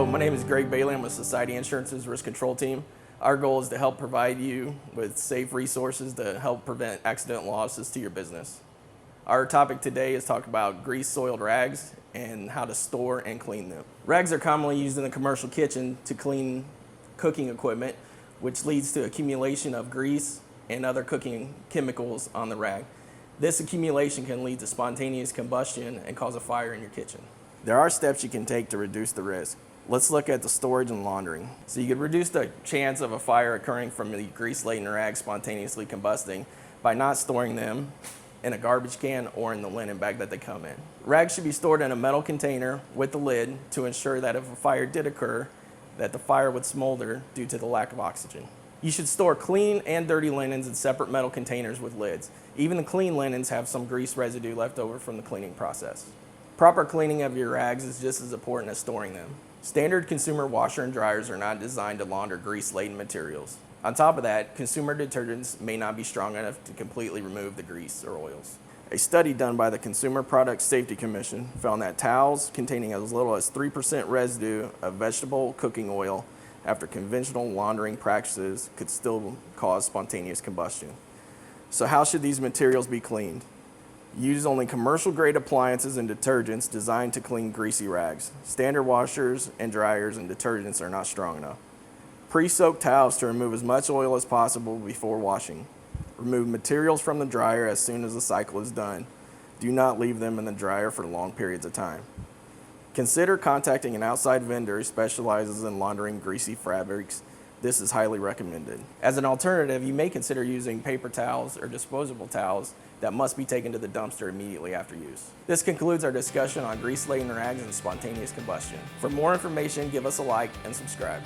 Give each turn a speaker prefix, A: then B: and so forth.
A: Hello, my name is Greg Bailey. I'm with Society Insurance's Risk Control Team. Our goal is to help provide you with safe resources to help prevent accident losses to your business. Our topic today is talk about grease-soiled rags and how to store and clean them. Rags are commonly used in the commercial kitchen to clean cooking equipment, which leads to accumulation of grease and other cooking chemicals on the rag. This accumulation can lead to spontaneous combustion and cause a fire in your kitchen. There are steps you can take to reduce the risk. Let's look at the storage and laundering. So you could reduce the chance of a fire occurring from the grease-laden rags spontaneously combusting by not storing them in a garbage can or in the linen bag that they come in. Rags should be stored in a metal container with the lid to ensure that if a fire did occur, that the fire would smolder due to the lack of oxygen. You should store clean and dirty linens in separate metal containers with lids. Even the clean linens have some grease residue left over from the cleaning process. Proper cleaning of your rags is just as important as storing them. Standard consumer washer and dryers are not designed to launder grease-laden materials. On top of that, consumer detergents may not be strong enough to completely remove the grease or oils. A study done by the Consumer Product Safety Commission found that towels containing as little as 3% residue of vegetable cooking oil after conventional laundering practices could still cause spontaneous combustion. So how should these materials be cleaned? Use only commercial-grade appliances and detergents designed to clean greasy rags. Standard washers and dryers and detergents are not strong enough. Pre-soak towels to remove as much oil as possible before washing. Remove materials from the dryer as soon as the cycle is done. Do not leave them in the dryer for long periods of time. Consider contacting an outside vendor who specializes in laundering greasy fabrics. This is highly recommended. As an alternative, you may consider using paper towels or disposable towels that must be taken to the dumpster immediately after use. This concludes our discussion on grease-laden rags and spontaneous combustion. For more information, give us a like and subscribe.